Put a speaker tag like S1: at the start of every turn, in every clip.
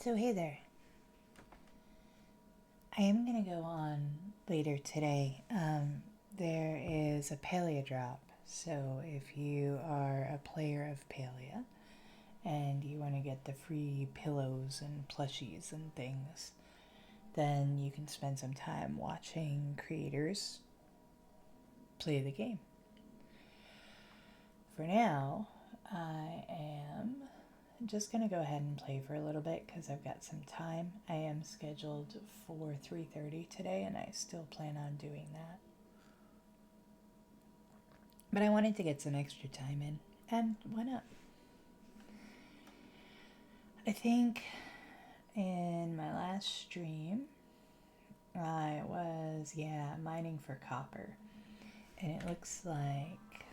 S1: So hey there. I am going to go on later today. There is a Palia drop. So if you are a player of Palia and you want to get the free pillows and plushies and things, then you can spend some time watching creators play the game. For now, I am just going to go ahead and play for a little bit because I've got some time. I am scheduled for 3:30 today and I still plan on doing that. But I wanted to get some extra time in, and why not? I think in my last stream I was, mining for copper. And it looks like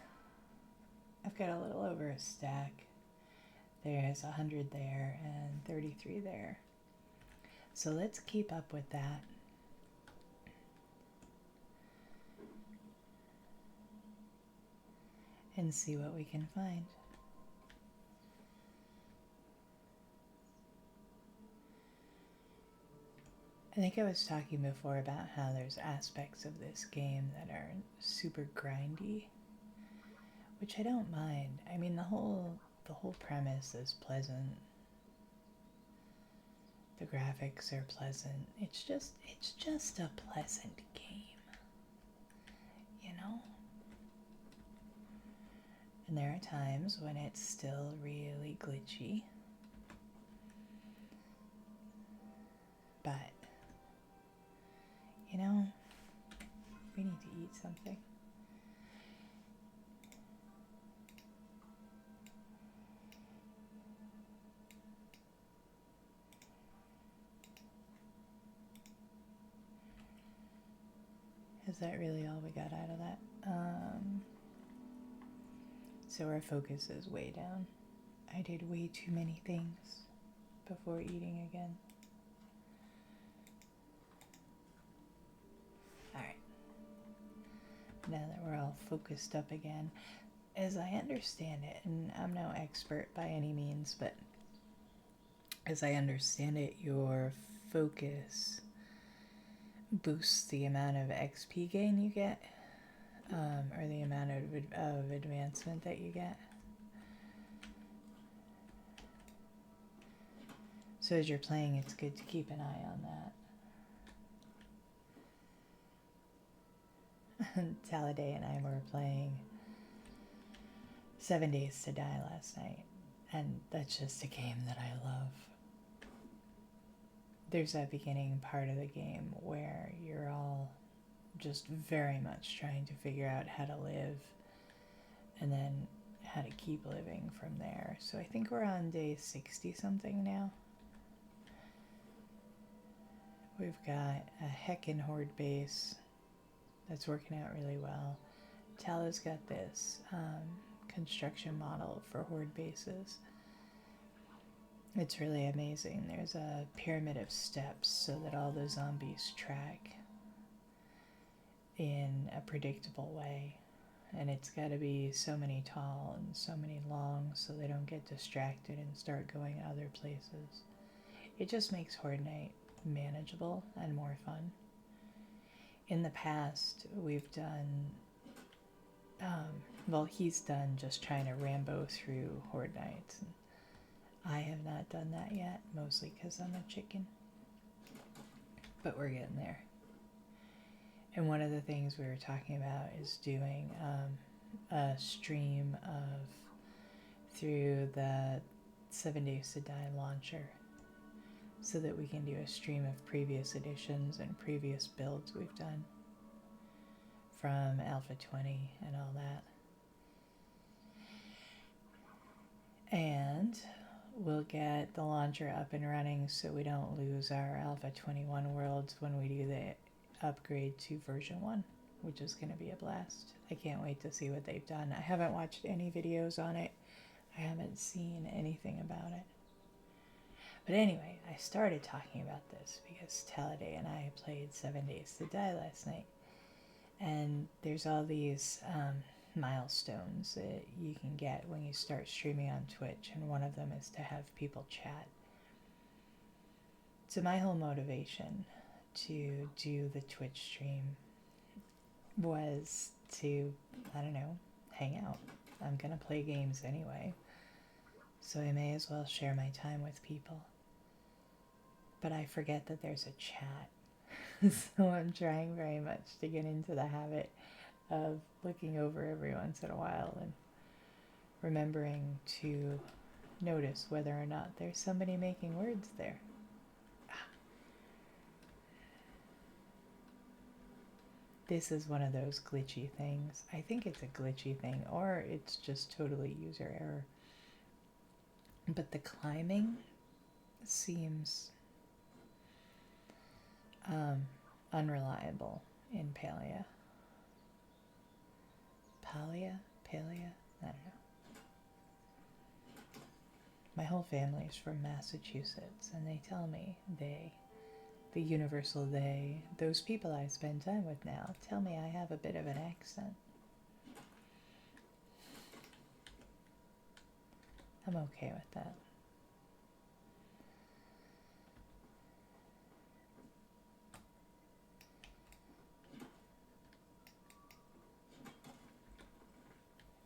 S1: I've got a little over a stack. There's 100 there and 33 there. So let's keep up with that. And see what we can find. I think I was talking before about how there's aspects of this game that are super grindy, which I don't mind. I mean, the whole premise is pleasant. The graphics are pleasant. It's just a pleasant game, you know? And there are times when it's still really glitchy. But, you know, we need to eat something. Is that really all we got out of that? So our focus is way down. I did way too many things before eating again. Alright. Now that we're all focused up again, as I understand it, and I'm no expert by any means, but as I understand it, your focus boosts the amount of XP gain you get, or the amount of advancement that you get. So as you're playing, it's good to keep an eye on that. Taladay and I were playing 7 Days to Die last night, and that's just a game that I love. There's that beginning part of the game where you're all just very much trying to figure out how to live and then how to keep living from there. So I think we're on day 60 something now. We've got a heckin' horde base that's working out really well. Tala's got this construction model for horde bases. It's really amazing. There's a pyramid of steps so that all the zombies track in a predictable way. And it's got to be so many tall and so many long so they don't get distracted and start going other places. It just makes Horde Night manageable and more fun. In the past, we've done, he's done just trying to Rambo through Horde Nights. I have not done that yet, mostly because I'm a chicken. But we're getting there. And one of the things we were talking about is doing a stream through the 7 Days to Die launcher, so that we can do a stream of previous editions and previous builds we've done from Alpha 20 and all that. And we'll get the launcher up and running so we don't lose our Alpha 21 worlds when we do the upgrade to version 1, which is going to be a blast. I can't wait to see what they've done. I haven't watched any videos on it. I haven't seen anything about it. But anyway, I started talking about this because Taladay and I played 7 Days to Die last night. And there's all these milestones that you can get when you start streaming on Twitch, and one of them is to have people chat. So my whole motivation to do the Twitch stream was to, I don't know, hang out. I'm gonna play games anyway, so I may as well share my time with people. But I forget that there's a chat. So I'm trying very much to get into the habit of looking over every once in a while and remembering to notice whether or not there's somebody making words there. This is one of those glitchy things. I think it's a glitchy thing, or it's just totally user error. But the climbing seems unreliable in Palia. Palia? Palia? I don't know. My whole family is from Massachusetts, and they tell me the universal they, those people I spend time with now, tell me I have a bit of an accent. I'm okay with that.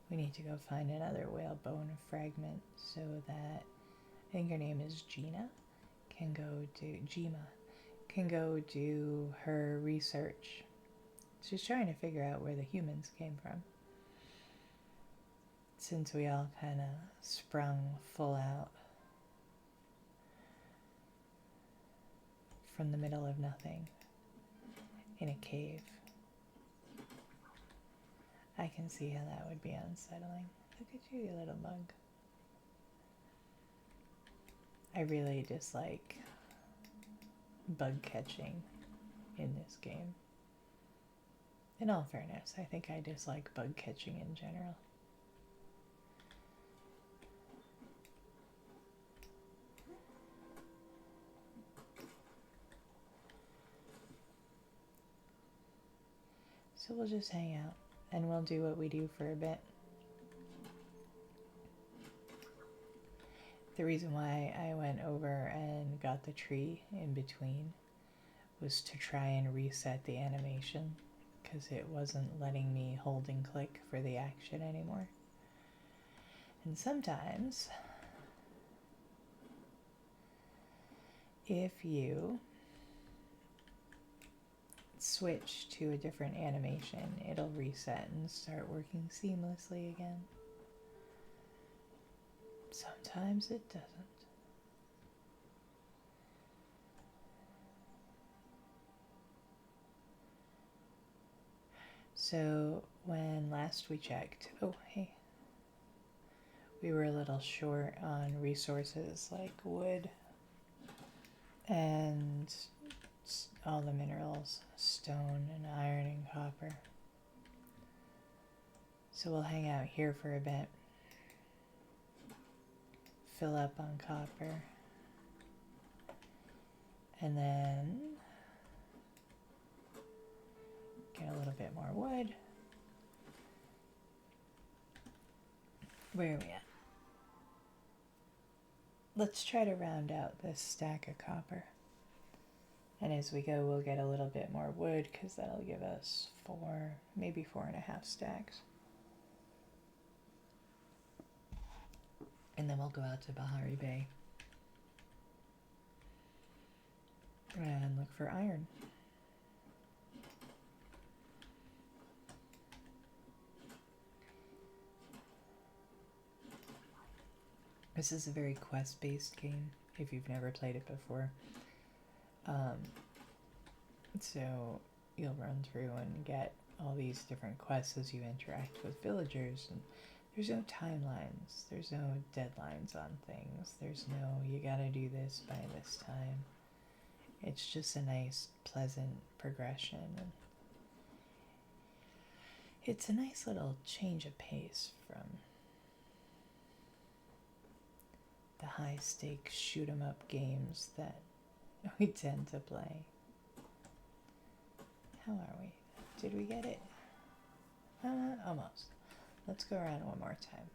S1: We need to go find another whalebone fragment so that, I think her name is Gina, can go do her research. She's trying to figure out where the humans came from, since we all kind of sprung full out from the middle of nothing in a cave. I can see how that would be unsettling. Look at you, you little bug. I really dislike bug catching in this game. In all fairness, I think I dislike bug catching in general. So we'll just hang out and we'll do what we do for a bit. The reason why I went over and got the tree in between was to try and reset the animation, because it wasn't letting me hold and click for the action anymore. And sometimes, if you switch to a different animation, it'll reset and start working seamlessly again. Sometimes it doesn't. So when last we checked, oh hey, we were a little short on resources like wood and all the minerals, stone and iron and copper. So we'll hang out here for a bit, fill up on copper, and then get a little bit more wood. Where are we at? Let's try to round out this stack of copper. And as we go, we'll get a little bit more wood, because that'll give us 4, maybe 4.5 stacks. And then we'll go out to Bahari Bay and look for iron. This is a very quest-based game, if you've never played it before. So you'll run through and get all these different quests as you interact with villagers, and there's no timelines, there's no deadlines on things, there's no you gotta do this by this time. It's just a nice, pleasant progression, and it's a nice little change of pace from the high-stakes shoot-'em-up games that we tend to play. How are we? Did we get it? Almost. Let's go around one more time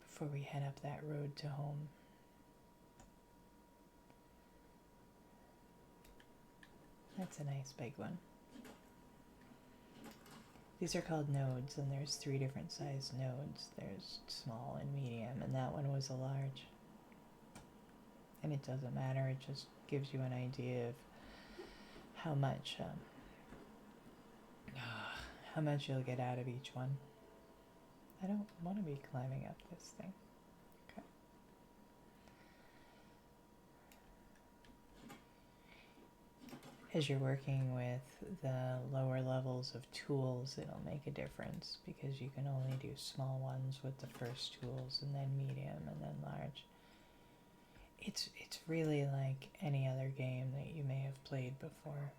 S1: before we head up that road to home. That's a nice big one. These are called nodes, and there's 3 different size nodes. There's small and medium, and that one was a large. And it doesn't matter, it just gives you an idea of how much you'll get out of each one. I don't want to be climbing up this thing. Okay. As you're working with the lower levels of tools, it'll make a difference because you can only do small ones with the first tools, and then medium, and then large. It's really like any other game that you may have played before.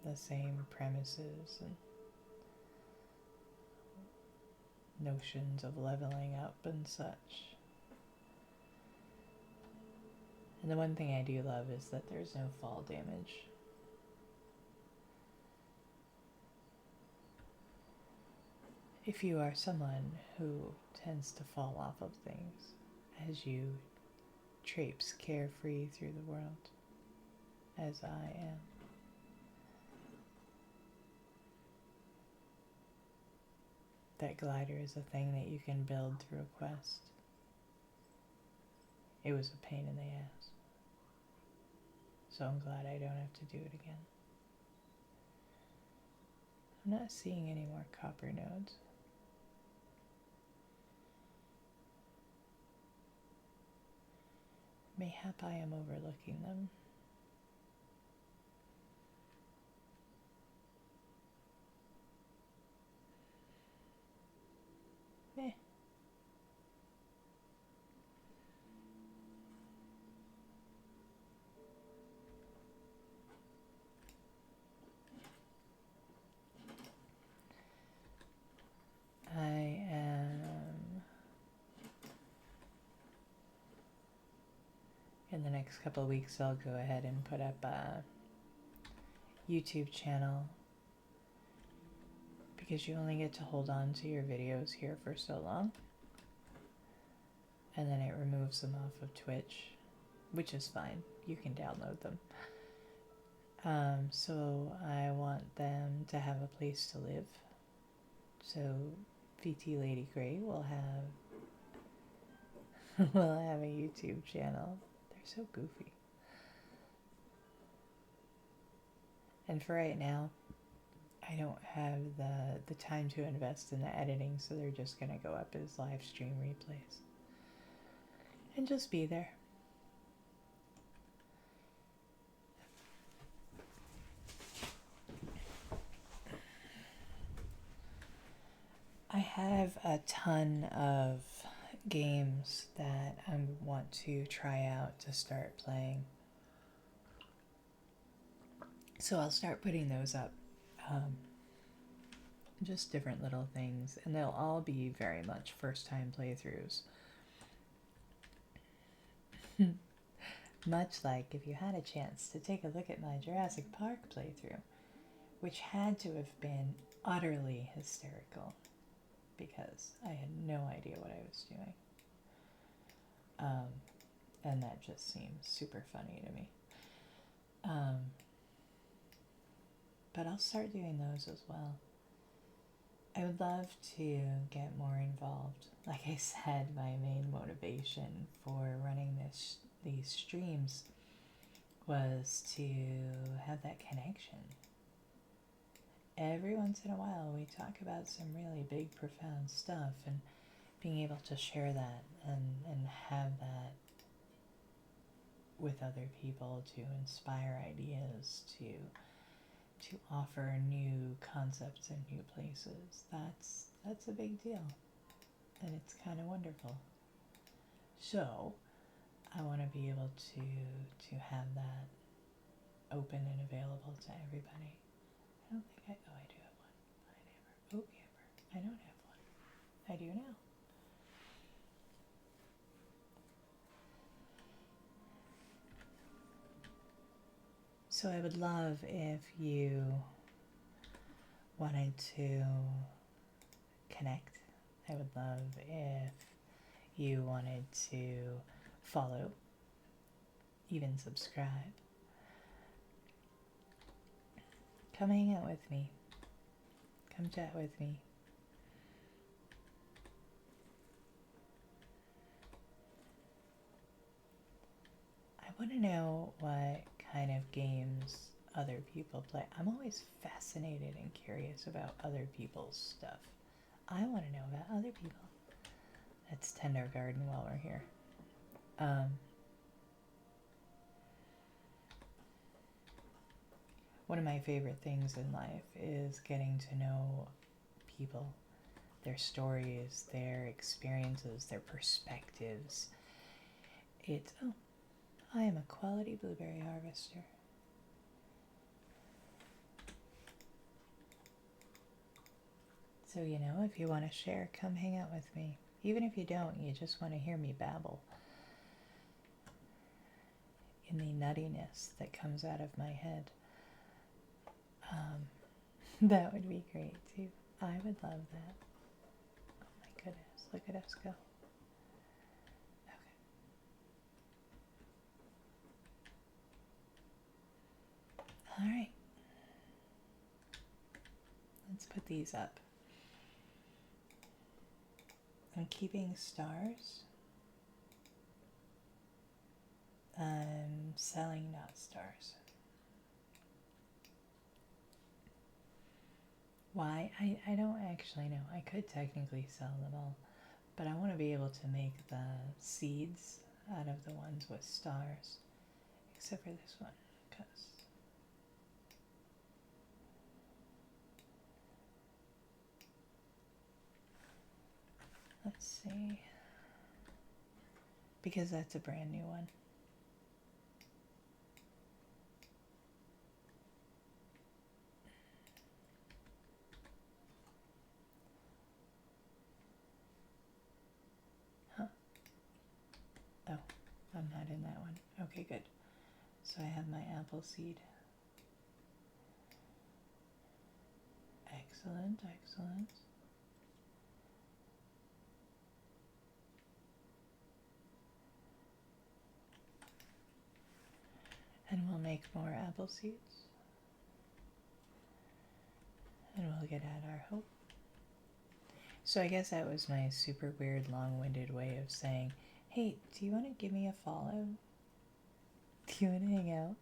S1: The same premises and notions of leveling up and such. And the one thing I do love is that there's no fall damage. If you are someone who tends to fall off of things as you traipse carefree through the world, as I am, that glider is a thing that you can build through a quest. It was a pain in the ass, so I'm glad I don't have to do it again. I'm not seeing any more copper nodes. Mayhap I am overlooking them. Meh. I am in the next couple of weeks I'll go ahead and put up a YouTube channel, because you only get to hold on to your videos here for so long, and then it removes them off of Twitch, which is fine. You can download them. So I want them to have a place to live. So VT Lady Grey will have a YouTube channel. They're so goofy. And for right now, I don't have the time to invest in the editing, so they're just going to go up as live stream replays. And just be there. I have a ton of games that I want to try out to start playing. So I'll start putting those up. Just different little things, and they'll all be very much first-time playthroughs. Much like if you had a chance to take a look at my Jurassic Park playthrough, which had to have been utterly hysterical, because I had no idea what I was doing. And that just seems super funny to me. But I'll start doing those as well. I would love to get more involved. Like I said, my main motivation for running these streams was to have that connection. Every once in a while we talk about some really big, profound stuff, and being able to share that and have that with other people to inspire ideas, to offer new concepts and new places, that's a big deal, and it's kind of wonderful. So I want to be able to have that open and available to everybody. I don't think I do have one. I don't have one. I do now. So I would love if you wanted to connect. I would love if you wanted to follow, even subscribe. Come hang out with me. Come chat with me. I want to know what kind of games other people play. I'm always fascinated and curious about other people's stuff. I want to know about other people. Let's tend our garden while we're here. One of my favorite things in life is getting to know people, their stories, their experiences, their perspectives. Oh, I am a quality blueberry harvester. So, you know, if you want to share, come hang out with me. Even if you don't, you just want to hear me babble in the nuttiness that comes out of my head. That would be great too. I would love that. Oh my goodness, look at us go. Okay. All right. Let's put these up. I'm keeping stars. I'm selling not stars. Why? I don't actually know. I could technically sell them all, but I want to be able to make the seeds out of the ones with stars, except for this one, because let's see, because that's a brand new one. Oh, I'm not in that one. Okay, good. So I have my apple seed. Excellent, excellent. And we'll make more apple seeds. And we'll get at our hope. So I guess that was my super weird, long-winded way of saying, hey, do you want to give me a follow? Do you want to hang out?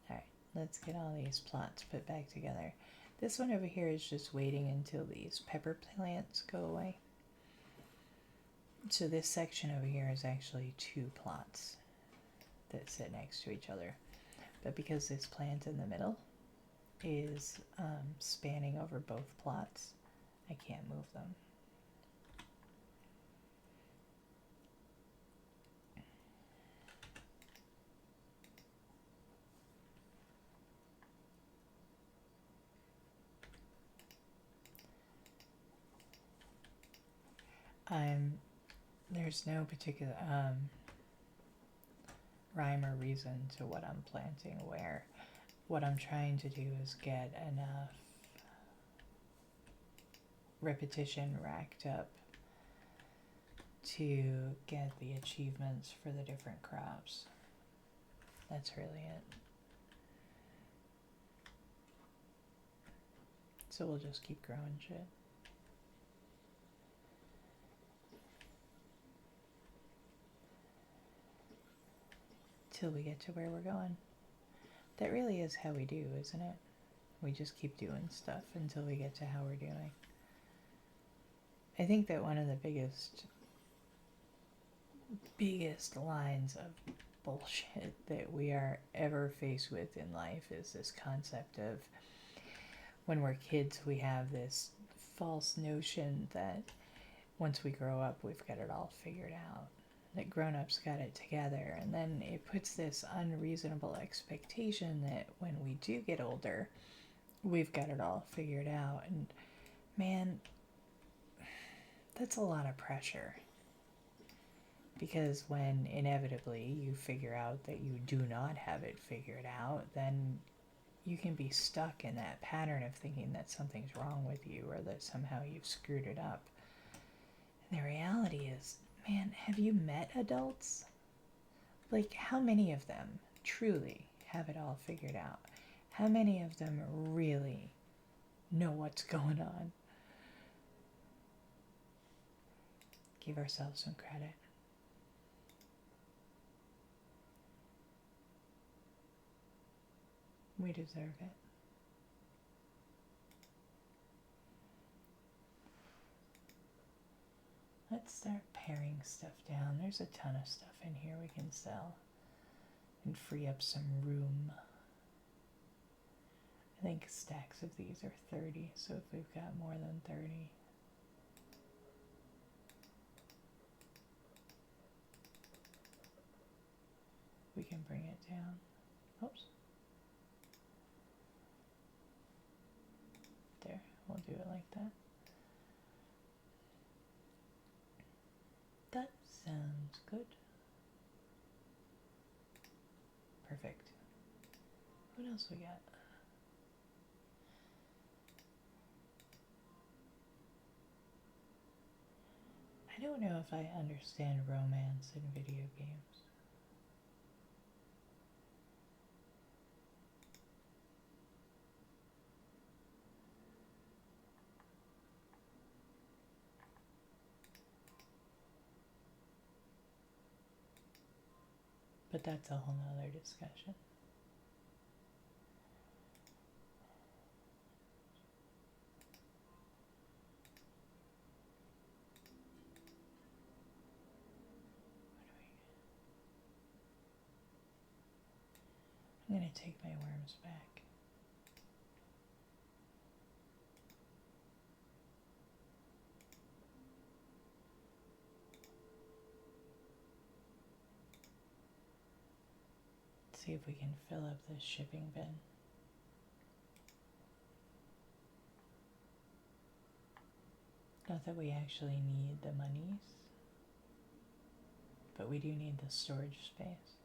S1: Alright, let's get all these plots put back together. This one over here is just waiting until these pepper plants go away. So this section over here is actually 2 plots that sit next to each other. But because this plant in the middle is spanning over both plots, I can't move them. There's no particular rhyme or reason to what I'm planting where. What I'm trying to do is get enough repetition racked up to get the achievements for the different crops. That's really it. So we'll just keep growing shit. Till we get to where we're going. That really is how we do, isn't it? We just keep doing stuff until we get to how we're doing. I think that one of the biggest lines of bullshit that we are ever faced with in life is this concept of when we're kids, we have this false notion that once we grow up, we've got it all figured out, that grown-ups got it together, and then it puts this unreasonable expectation that when we do get older, we've got it all figured out. And man, that's a lot of pressure. Because when inevitably you figure out that you do not have it figured out, then you can be stuck in that pattern of thinking that something's wrong with you or that somehow you've screwed it up. And the reality is, man, have you met adults? Like, how many of them truly have it all figured out? How many of them really know what's going on? Give ourselves some credit. We deserve it. Let's start paring stuff down. There's a ton of stuff in here we can sell and free up some room. I think stacks of these are 30, so if we've got more than 30, we can bring it down. Oops. There, we'll do it like that. That sounds good. Perfect. What else we got? I don't know if I understand romance in video games. But that's a whole nother discussion. I'm going to take my worms back. See if we can fill up this shipping bin. Not that we actually need the monies, but we do need the storage space.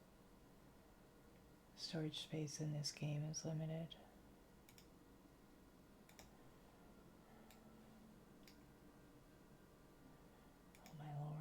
S1: Storage space in this game is limited. Oh my lord.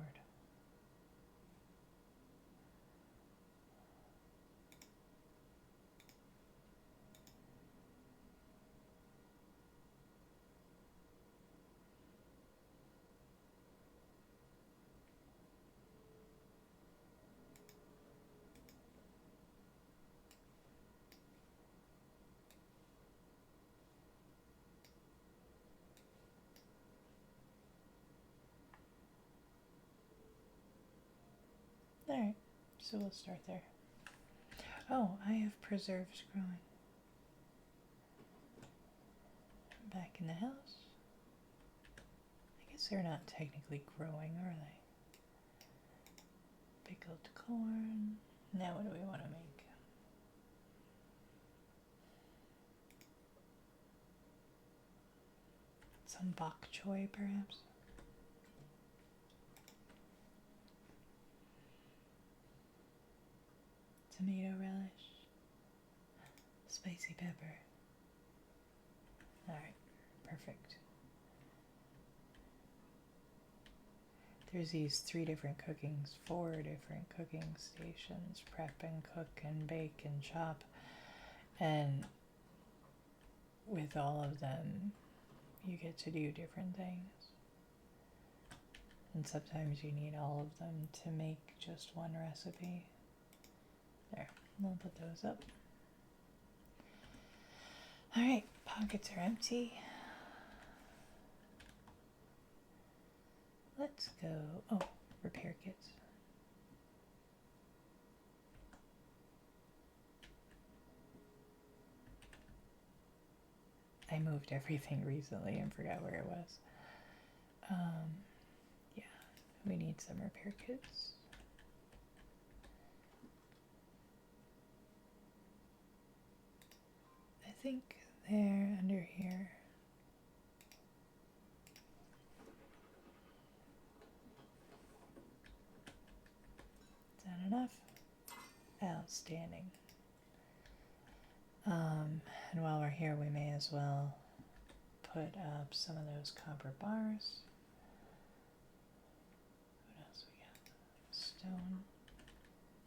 S1: Alright, so we'll start there. Oh, I have preserves growing. Back in the house. I guess they're not technically growing, are they? Pickled corn. Now what do we want to make? Some bok choy, perhaps? Tomato relish. Spicy pepper. Alright, perfect. There's these 4 different cooking stations. Prep and cook and bake and chop. And with all of them, you get to do different things. And sometimes you need all of them to make just one recipe. There, we'll put those up. Alright, pockets are empty. Let's go, oh, repair kits. I moved everything recently and forgot where it was. Yeah, we need some repair kits. I think they're under here. enough? Outstanding. And while we're here, we may as well put up some of those copper bars. What else we got? Stone.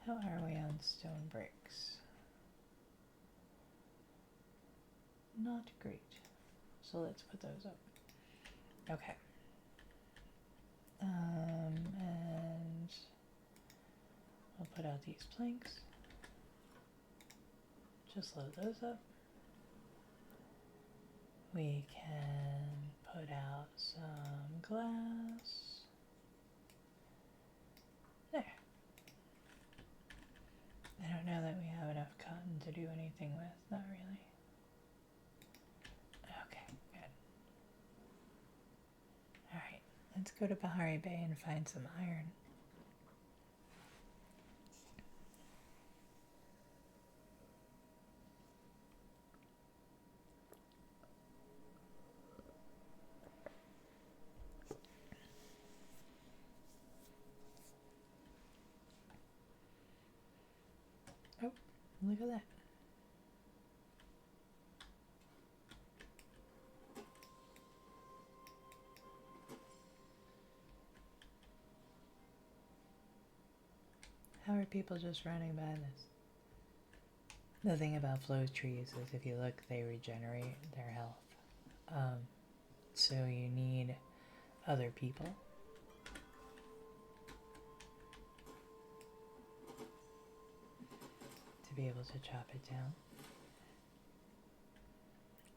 S1: How are we on stone bricks? Not great. So let's put those up. Okay. And we'll put out these planks. Just load those up. We can put out some glass. There. I don't know that we have enough cotton to do anything with. Not really. Okay, good. Alright, let's go to Bahari Bay and find some iron. Oh, look at that. How are people just running by this? The thing about flow trees is if you look, they regenerate their health. So you need other people. To be able to chop it down.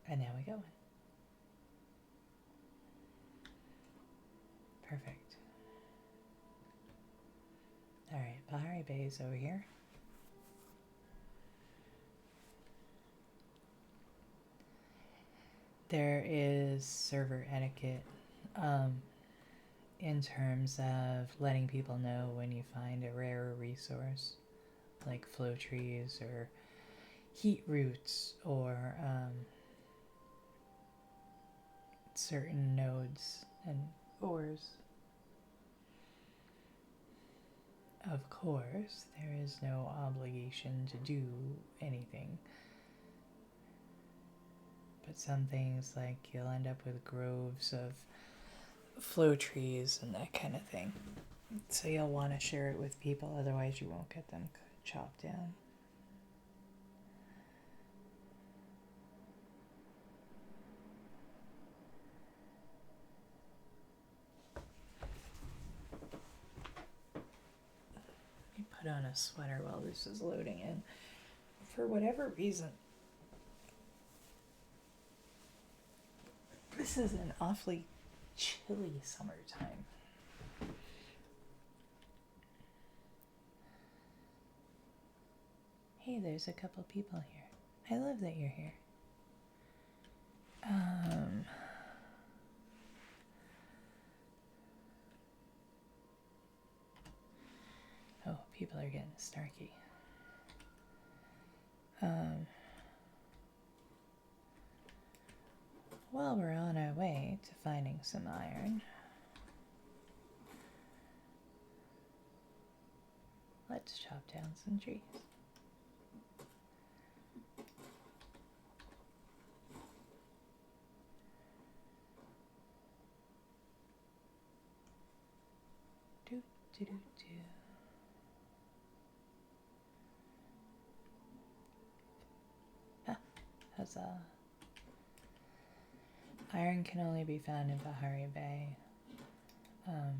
S1: And now we go in. Perfect. Alright, Bahari Bay is over here. There is server etiquette in terms of letting people know when you find a rare resource, like flow trees or heat roots or certain nodes and ores. Of course, there is no obligation to do anything. But some things, like you'll end up with groves of flow trees and that kind of thing. So you'll want to share it with people, otherwise you won't get them chopped down. Let me put on a sweater while this is loading in. For whatever reason, this is an awfully chilly summertime. Hey, there's a couple people here. I love that you're here. Oh, people are getting snarky. Well, we're on our way to finding some iron. Let's chop down some trees. Do, do, do, do. Ah, huzzah. Iron can only be found in Bahari Bay. And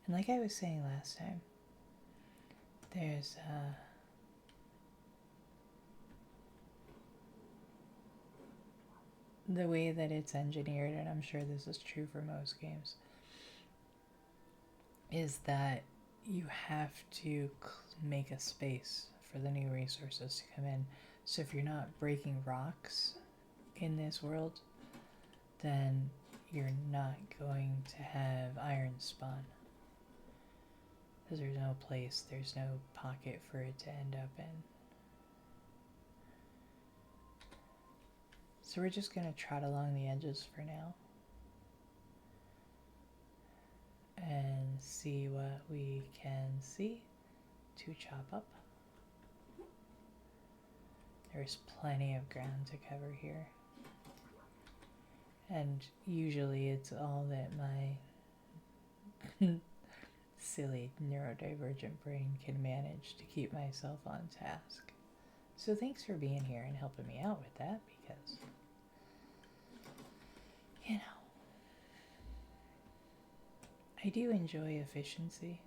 S1: like I was saying last time, there's the way that it's engineered, and I'm sure this is true for most games, is that you have to make a space for the new resources to come in. So if you're not breaking rocks in this world, then you're not going to have iron spawn. Because there's no place, there's no pocket for it to end up in. So we're just going to trot along the edges for now. And see what we can easy to chop up. There's plenty of ground to cover here. And usually it's all that my silly neurodivergent brain can manage to keep myself on task. So thanks for being here and helping me out with that, because, you know, I do enjoy efficiency.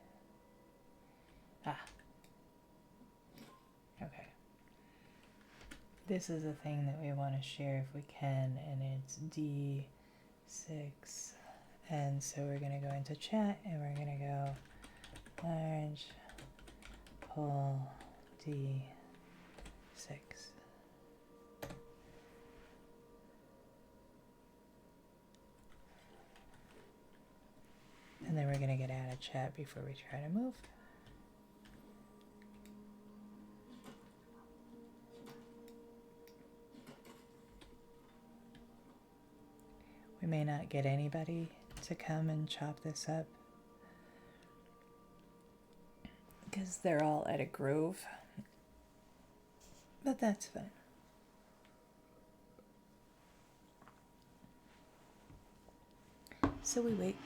S1: Okay. This is a thing that we want to share if we can, and it's D6. And so we're going to go into chat, and we're going to go large pull D6. And then we're going to get out of chat before we try to move. We may not get anybody to come and chop this up because they're all at a grove, but that's fine. So we wait.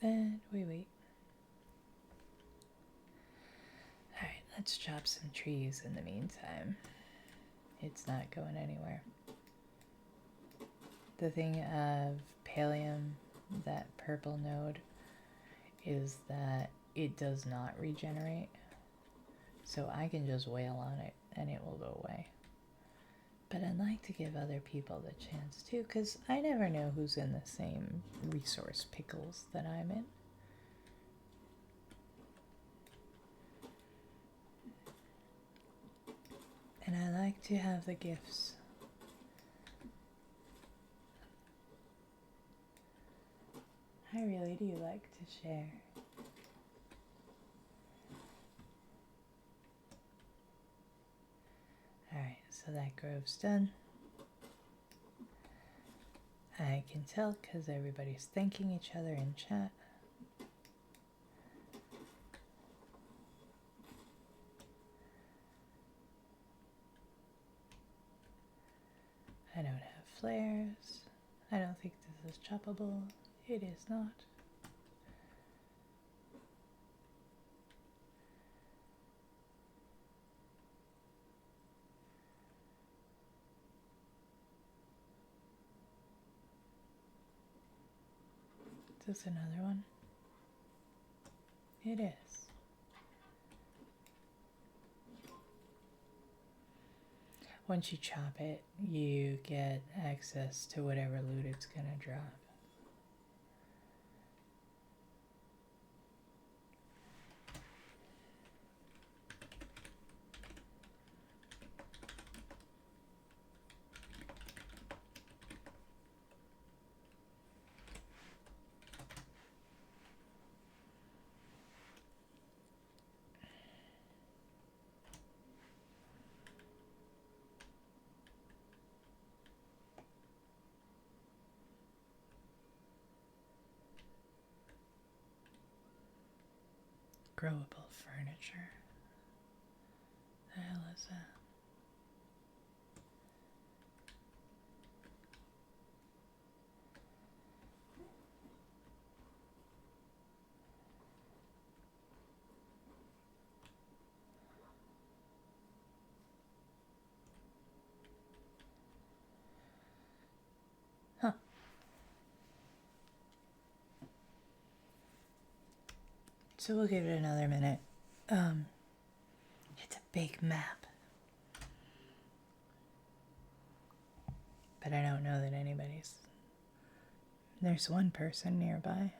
S1: And we wait. Alright, let's chop some trees in the meantime. It's not going anywhere. The thing of Pallium, that purple node, is that it does not regenerate. So I can just wail on it and it will go away. But I'd like to give other people the chance too, because I never know who's in the same resource pickles that I'm in. And I like to have the gifts. I really do like to share. Alright, so that grove's done. I can tell because everybody's thanking each other in chat. I don't have flares. I don't think this is choppable. It is not. Is this another one? It is. Once you chop it, you get access to whatever loot it's going to drop. Growable furniture. The hell is that? Huh. So we'll give it another minute. It's a big map. But I don't know that anybody's... There's one person nearby.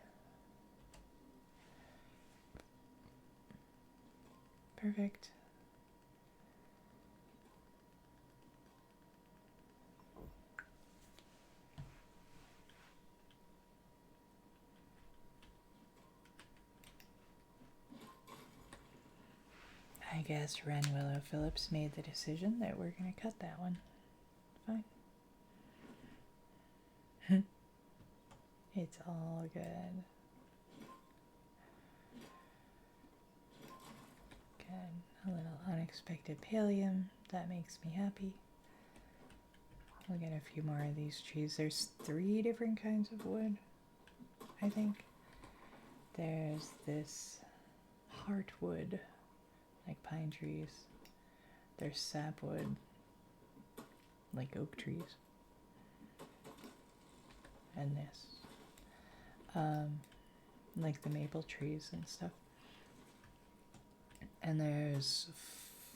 S1: Perfect. guess Ren Willow Phillips made the decision that we're going to cut that one. Fine. It's all good. Good. A little unexpected pallium. That makes me happy. We'll get a few more of these trees. There's 3 different kinds of wood, I think. There's this heartwood, like pine trees. There's sapwood, like oak trees. And this. Like the maple trees and stuff. And there's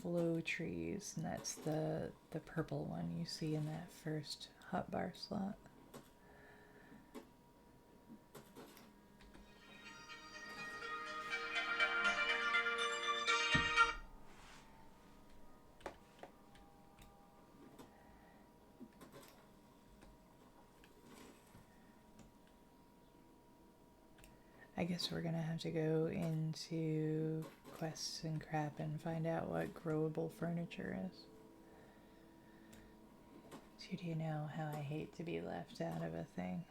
S1: flow trees, and that's the purple one you see in that first hotbar slot. I guess we're gonna have to go into quests and crap and find out what growable furniture is. So do you know how I hate to be left out of a thing?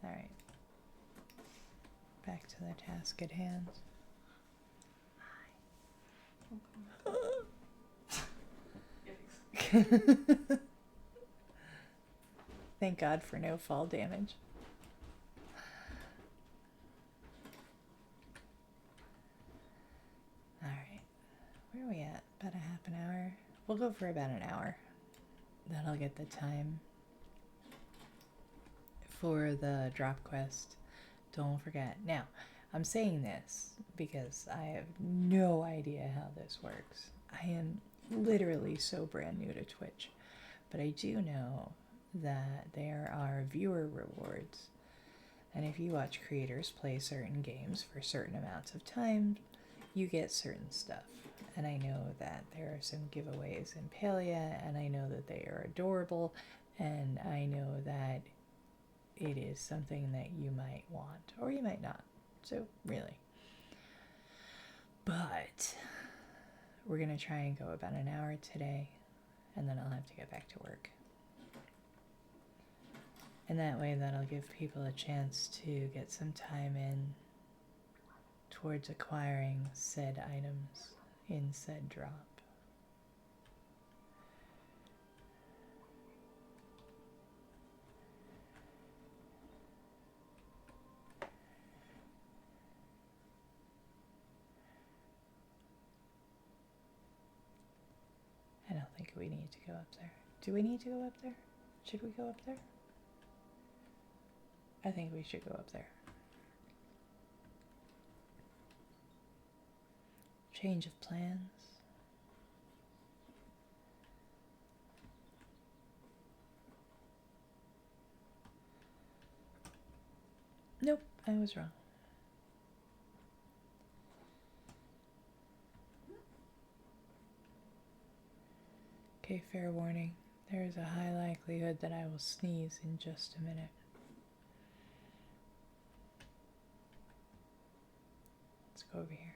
S1: Alright. Back to the task at hand. Hi. Thank God for no fall damage. Alright, where are we at? About a half an hour? We'll go for about an hour. That'll get the time for the drop quest. Don't forget. Now, I'm saying this because I have no idea how this works. I am literally so brand new to Twitch. But I do know that there are viewer rewards, and if you watch creators play certain games for certain amounts of time, you get certain stuff. And I know that there are some giveaways in Palia, and I know that they are adorable, and I know that it is something that you might want, or you might not. So, really. But we're going to try and go about an hour today, and then I'll have to get back to work. And that way, that'll give people a chance to get some time in towards acquiring said items in said drop. I don't think we need to go up there. Do we need to go up there? Should we go up there? I think we should go up there. Change of plans. Nope, I was wrong. Okay, fair warning. There is a high likelihood that I will sneeze in just a minute. Let's go over here.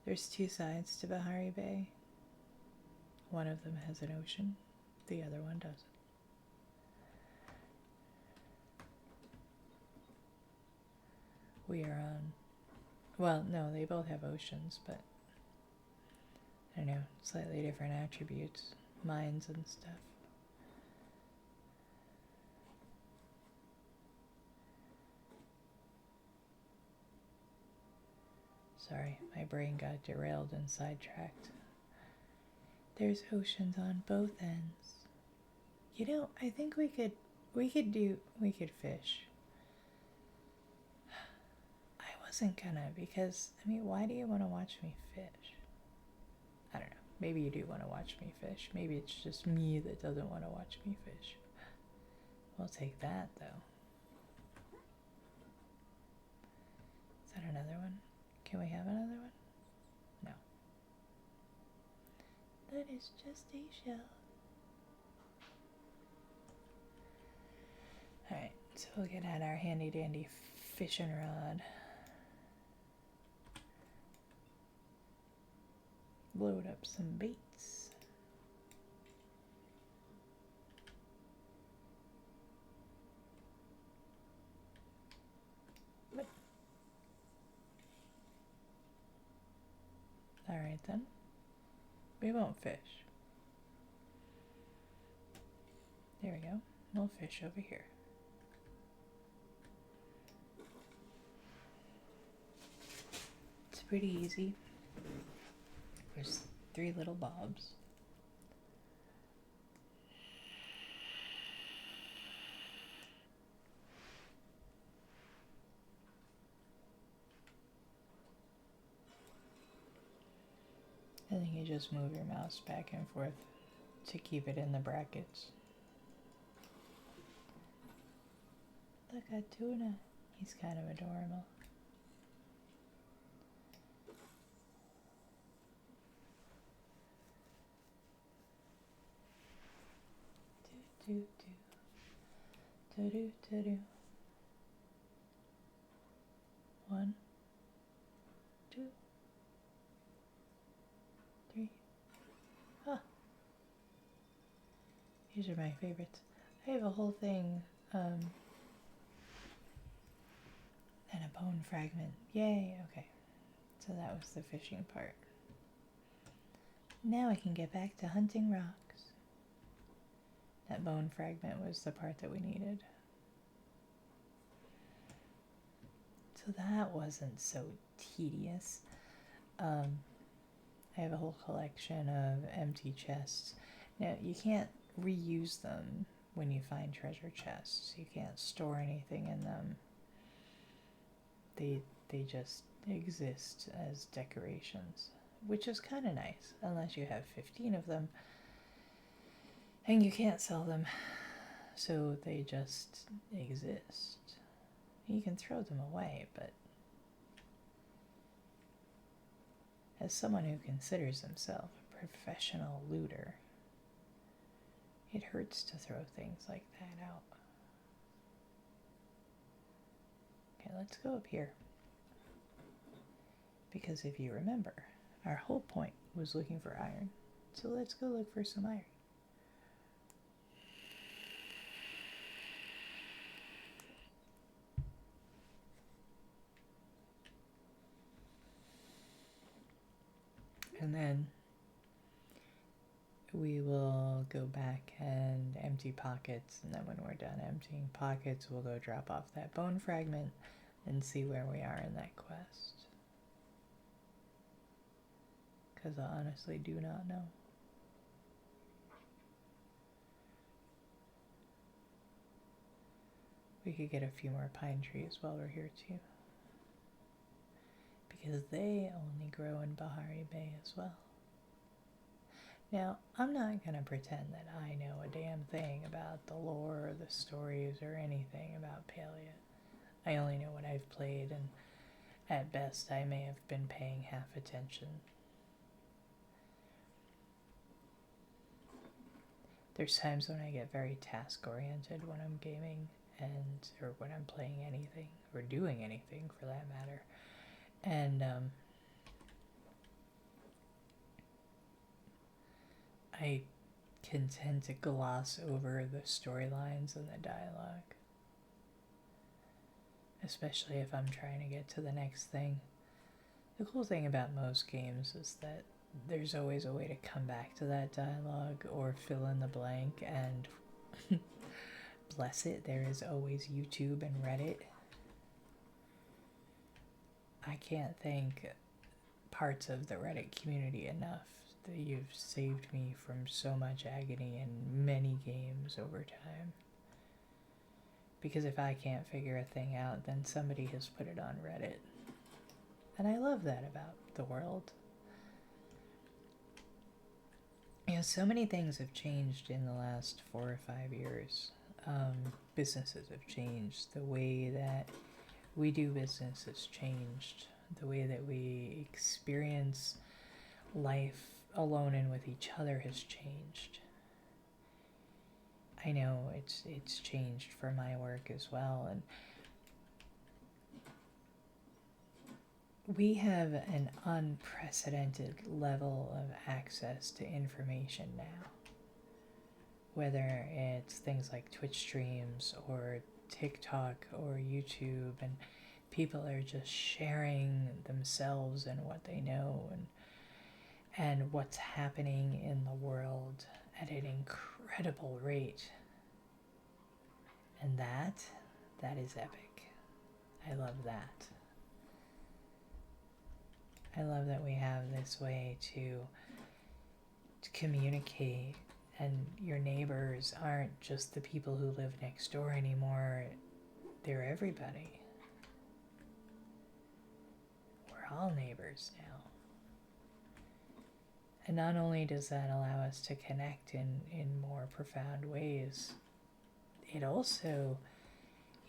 S1: There's 2 sides to Bahari Bay. One of them has an ocean, the other one doesn't. We are on, well, no, they both have oceans, but I don't know, slightly different attributes, mines and stuff. Sorry, my brain got derailed and sidetracked. There's oceans on both ends. You know, I think we could fish. I wasn't gonna, because, I mean, why do you want to watch me fish? I don't know. Maybe you do want to watch me fish. Maybe it's just me that doesn't want to watch me fish. We'll take that, though. Is that another one? Can we have another one? No. That is just a shell. Alright, So we'll get out our handy dandy fishing rod. Load up some baits. Alright then. We won't fish. There we go. We'll fish over here. It's pretty easy. There's 3 little bobs. And then you just move your mouse back and forth to keep it in the brackets. Look at Tuna. He's kind of adorable. Do do do do do do. 1, 2, 3. Huh. These are my favorites. I have a whole thing, and a bone fragment. Yay, okay. So that was the fishing part. Now I can get back to hunting rocks. That bone fragment was the part that we needed. So that wasn't so tedious. I have a whole collection of empty chests. Now, you can't reuse them when you find treasure chests. You can't store anything in them. They just exist as decorations, which is kind of nice, unless you have 15 of them and you can't sell them, so they just exist. You can throw them away, but as someone who considers himself a professional looter, it hurts to throw things like that out. Okay, let's go up here. Because if you remember, our whole point was looking for iron. So let's go look for some iron. And then we will go back and empty pockets, and then when we're done emptying pockets, we'll go drop off that bone fragment and see where we are in that quest. Because I honestly do not know. We could get a few more pine trees while we're here too, because they only grow in Bahari Bay as well. Now, I'm not going to pretend that I know a damn thing about the lore or the stories or anything about Palia. I only know what I've played, and at best I may have been paying half attention. There's times when I get very task-oriented when I'm gaming, or when I'm playing anything, or doing anything for that matter. And I can tend to gloss over the storylines and the dialogue, especially if I'm trying to get to the next thing. The cool thing about most games is that there's always a way to come back to that dialogue or fill in the blank, and bless it, there is always YouTube and Reddit. I can't thank parts of the Reddit community enough. That you've saved me from so much agony in many games over time. Because if I can't figure a thing out, then somebody has put it on Reddit. And I love that about the world. You know, so many things have changed in the last 4 or 5 years. Businesses have changed. The way that we do business has changed. The way that we experience life alone and with each other has changed. I know it's changed for my work as well, and we have an unprecedented level of access to information now. Whether it's things like Twitch streams or TikTok or YouTube, and people are just sharing themselves and what they know and what's happening in the world at an incredible rate. And that is epic. I love that. I love that we have this way to communicate, and your neighbors aren't just the people who live next door anymore. They're everybody. We're all neighbors now. And not only does that allow us to connect in more profound ways, it also,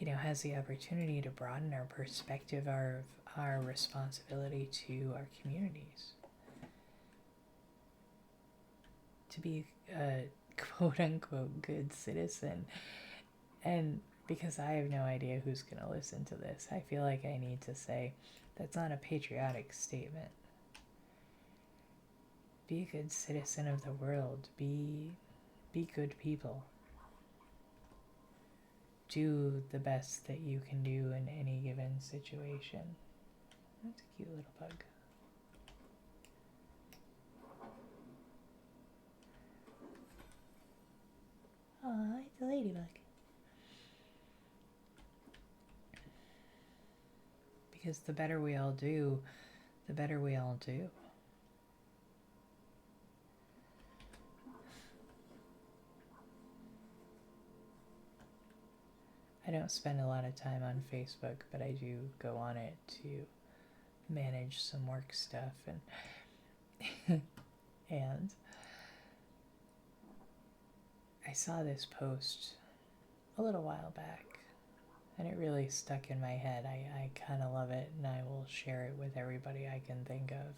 S1: has the opportunity to broaden our perspective of our responsibility to our communities. To be a quote-unquote good citizen. And because I have no idea who's going to listen to this, I feel like I need to say that's not a patriotic statement. Be a good citizen of the world. Be good people. Do the best that you can do in any given situation. That's a cute little bug. Aw, it's a ladybug. Because the better we all do, the better we all do. I don't spend a lot of time on Facebook, but I do go on it to manage some work stuff and and I saw this post a little while back and it really stuck in my head. I kind of love it, and I will share it with everybody I can think of.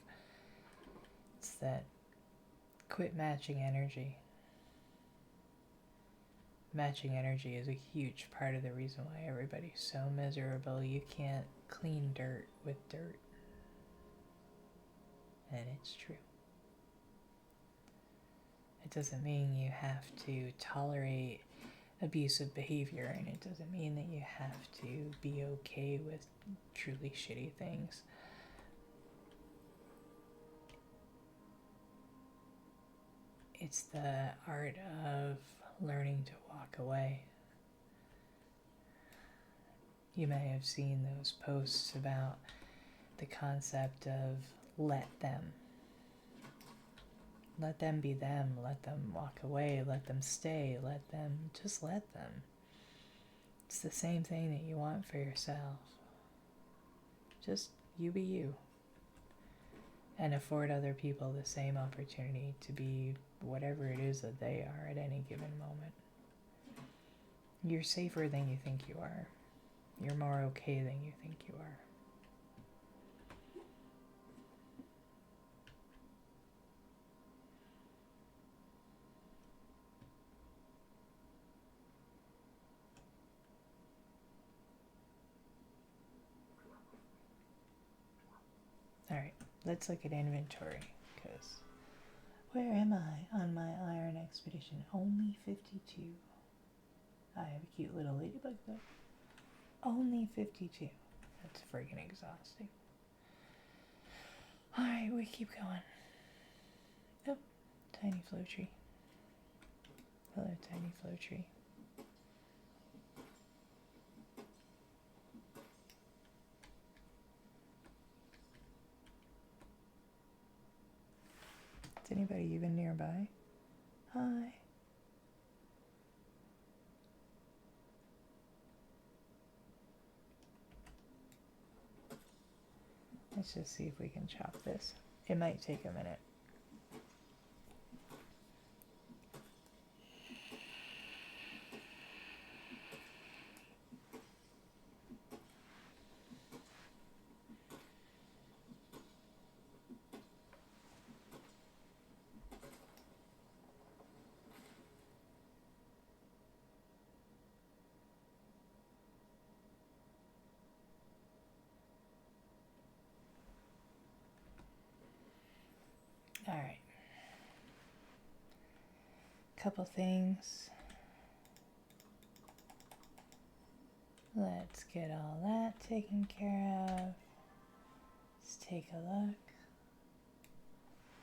S1: It's that quit matching energy. Matching energy is a huge part of the reason why everybody's so miserable. You can't clean dirt with dirt. And it's true. It doesn't mean you have to tolerate abusive behavior, and it doesn't mean that you have to be okay with truly shitty things. It's the art of learning to walk away. You may have seen those posts about the concept of let them. Let them be them, let them walk away, let them stay, let them. It's the same thing that you want for yourself. Just you be you. And afford other people the same opportunity to be whatever it is that they are at any given moment. You're safer than you think you are. You're more okay than you think you are. Alright, let's look at inventory, because where am I on my iron expedition? Only 52. I have a cute little ladybug though. Only 52. That's friggin' exhausting. Alright, we keep going. Oh, tiny flow tree. Hello, tiny flow tree. Is anybody even nearby? Hi. Let's just see if we can chop this. It might take a minute. All right. Couple things. Let's get all that taken care of. Let's take a look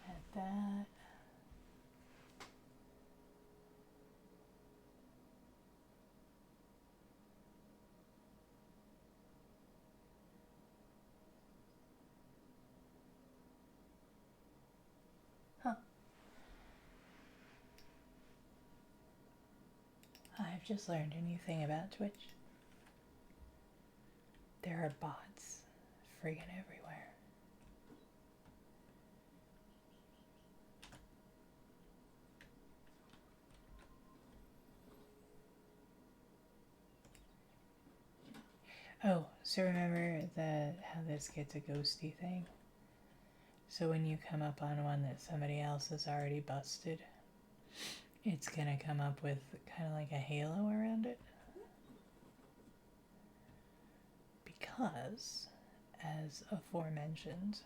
S1: at that. Huh. I've just learned a new thing about Twitch. There are bots friggin' everywhere. Oh, so remember how this gets a ghosty thing? So when you come up on one that somebody else has already busted, it's gonna come up with kind of like a halo around it. Because, as aforementioned,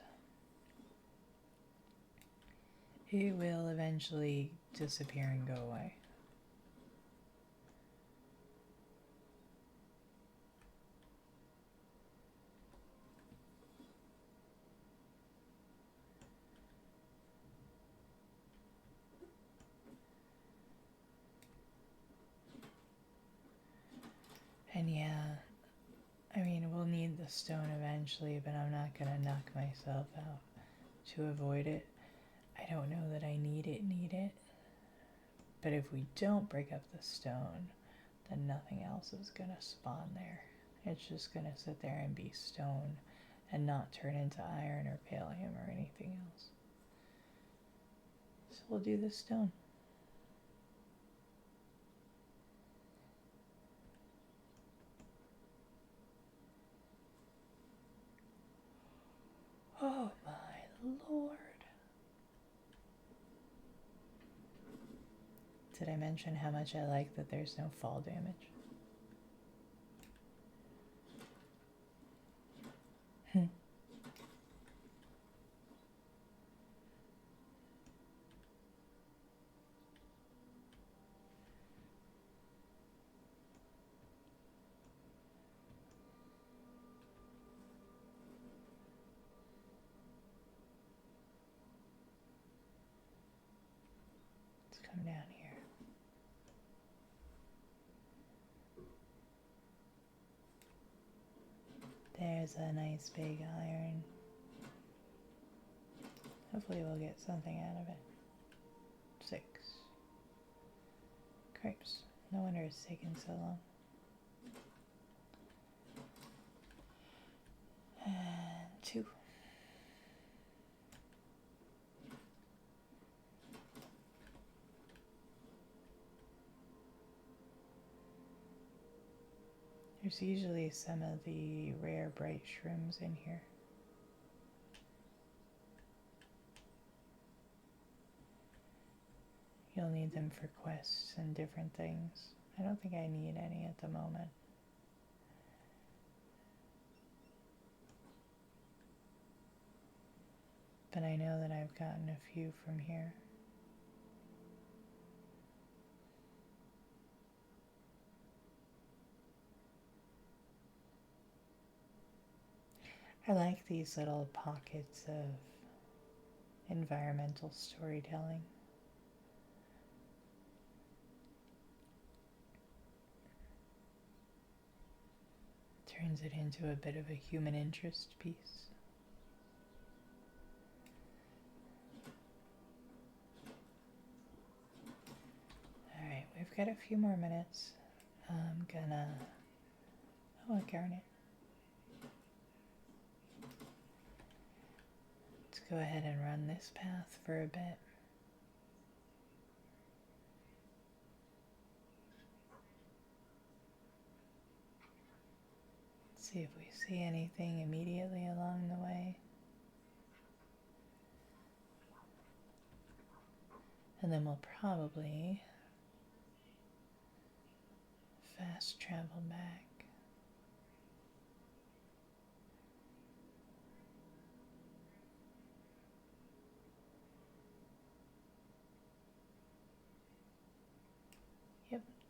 S1: it will eventually disappear and go away. And yeah, I mean, we'll need the stone eventually, but I'm not gonna knock myself out to avoid it. I don't know that I need it. But if we don't break up the stone, then nothing else is gonna spawn there. It's just gonna sit there and be stone and not turn into iron or pallium or anything else. So we'll do the stone. Oh my lord. Did I mention how much I like that there's no fall damage? Let's come down here. There's a nice big iron. Hopefully we'll get something out of it. 6. Cripes. No wonder it's taking so long. And 2. There's usually some of the rare bright shrooms in here. You'll need them for quests and different things. I don't think I need any at the moment. But I know that I've gotten a few from here. I like these little pockets of environmental storytelling. Turns it into a bit of a human interest piece. Alright, we've got a few more minutes. I'm gonna... Oh, a garnet. Let's go ahead and run this path for a bit. See if we see anything immediately along the way. And then we'll probably fast travel back.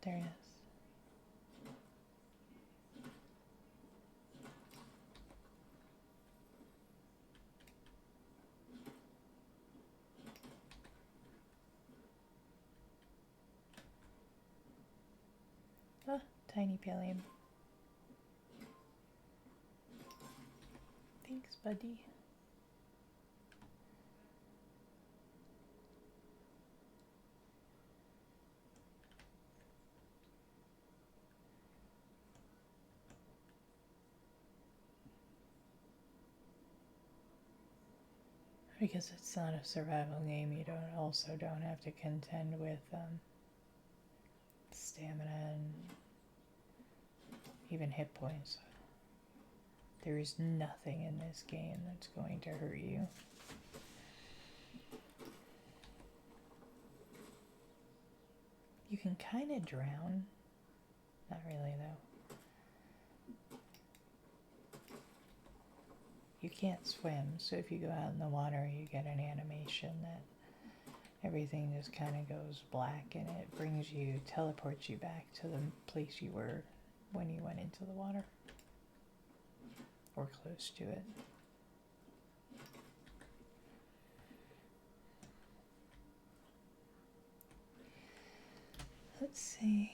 S1: There it is. Ah, tiny pallium. Thanks, buddy. Because it's not a survival game, you don't have to contend with stamina and even hit points. There is nothing in this game that's going to hurt you. You can kind of drown. Not really, though. You can't swim, so if you go out in the water, you get an animation that everything just kind of goes black, and it teleports you back to the place you were when you went into the water. Or close to it. Let's see.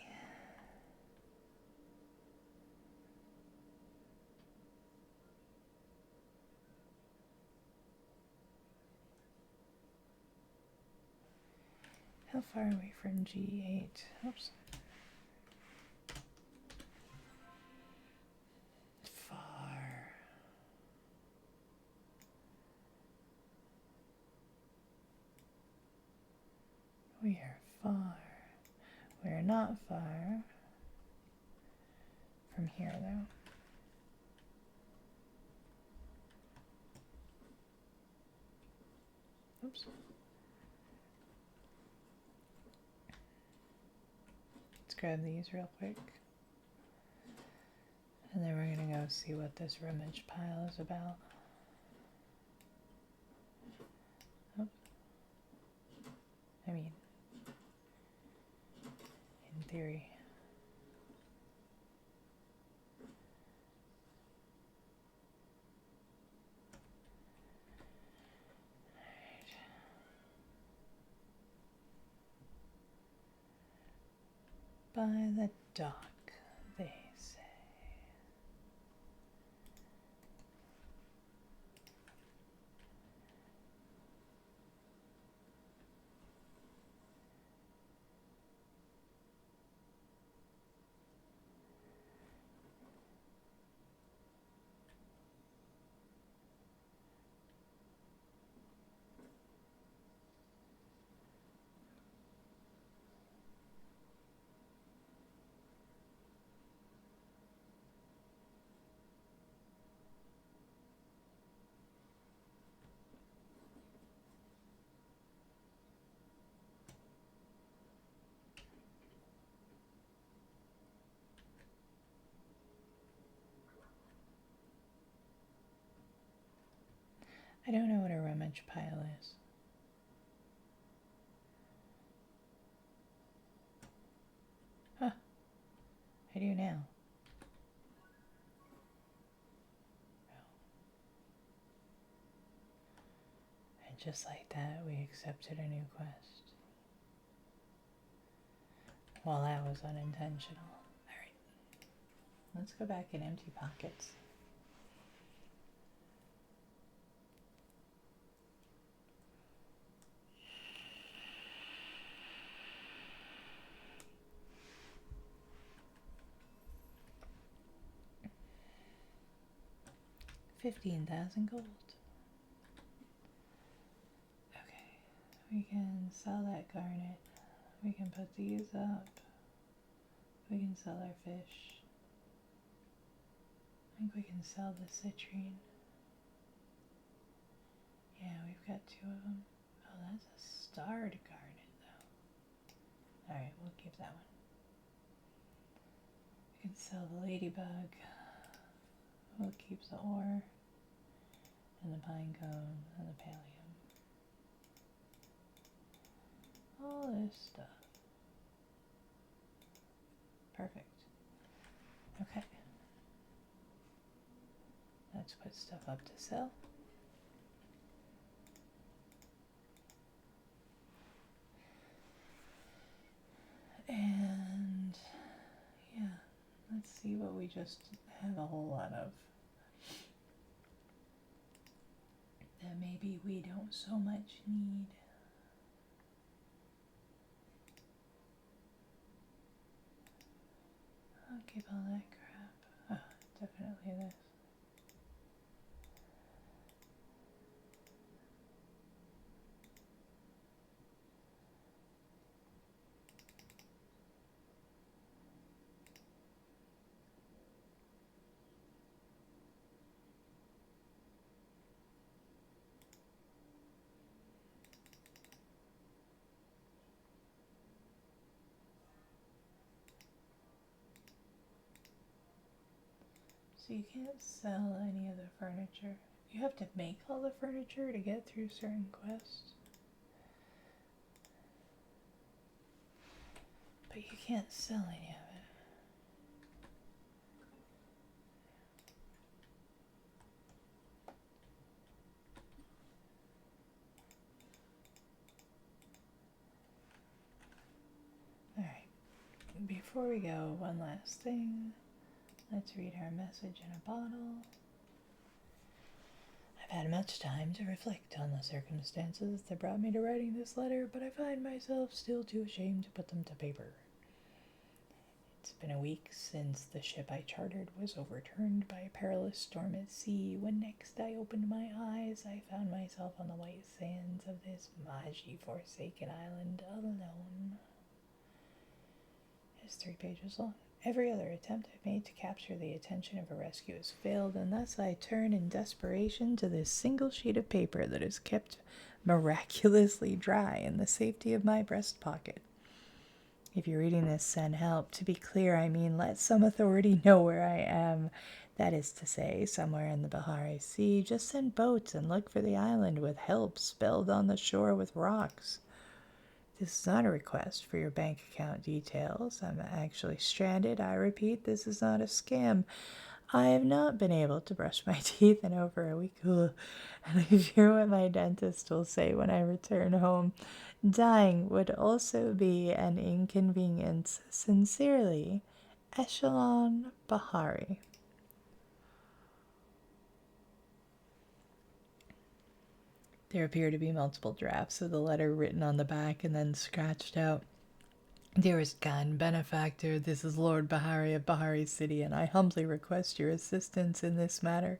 S1: How far are we from G8? Oops. Far. We are far. We're not far from here, though. Oops. Let's grab these real quick. And then we're going to go see what this rummage pile is about. Oh. I mean, in theory. By the dock, they say. I don't know what a rummage pile is. Huh. I do now. And just like that, we accepted a new quest. Well, that was unintentional. Alright. Let's go back and empty pockets. $15,000 gold. Okay, we can sell that garnet. We can put these up. We can sell our fish. I think we can sell the citrine. Yeah, we've got 2 of them. Oh, that's a starred garnet, though. Alright, we'll keep that one. We can sell the ladybug. We'll keep the ore. And the pine cone and the pallium. All this stuff. Perfect. Okay. Let's put stuff up to sell. And yeah, let's see what we just have a whole lot of that maybe we don't so much need. I'll keep all that crap. Oh, definitely this. So you can't sell any of the furniture. You have to make all the furniture to get through certain quests. But you can't sell any of it. Alright, before we go, one last thing. Let's read our message in a bottle. I've had much time to reflect on the circumstances that brought me to writing this letter, but I find myself still too ashamed to put them to paper. It's been a week since the ship I chartered was overturned by a perilous storm at sea. When next I opened my eyes, I found myself on the white sands of this maji forsaken island, alone. It's 3 pages long. Every other attempt I've made to capture the attention of a rescue has failed, and thus I turn in desperation to this single sheet of paper that is kept miraculously dry in the safety of my breast pocket. If you're reading this, send help. To be clear, I mean let some authority know where I am. That is to say, somewhere in the Bahari Sea. Just send boats and look for the island with help spelled on the shore with rocks. This is not a request for your bank account details. I'm actually stranded. I repeat, this is not a scam. I have not been able to brush my teeth in over a week. Ugh. And I fear what my dentist will say when I return home. Dying would also be an inconvenience. Sincerely, Echelon Bahari. There appear to be multiple drafts of the letter written on the back and then scratched out. Dearest kind benefactor, this is Lord Bahari of Bahari City, and I humbly request your assistance in this matter.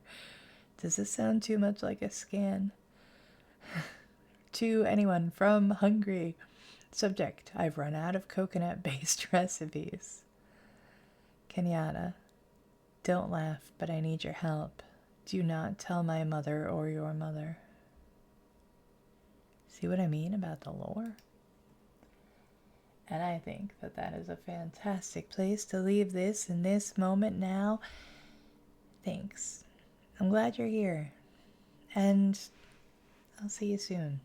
S1: Does this sound too much like a scan? To anyone from Hungary. Subject, I've run out of coconut-based recipes. Kenyatta, don't laugh, but I need your help. Do not tell my mother or your mother. See what I mean about the lore? And I think that that is a fantastic place to leave this in this moment now. Thanks. I'm glad you're here. And I'll see you soon.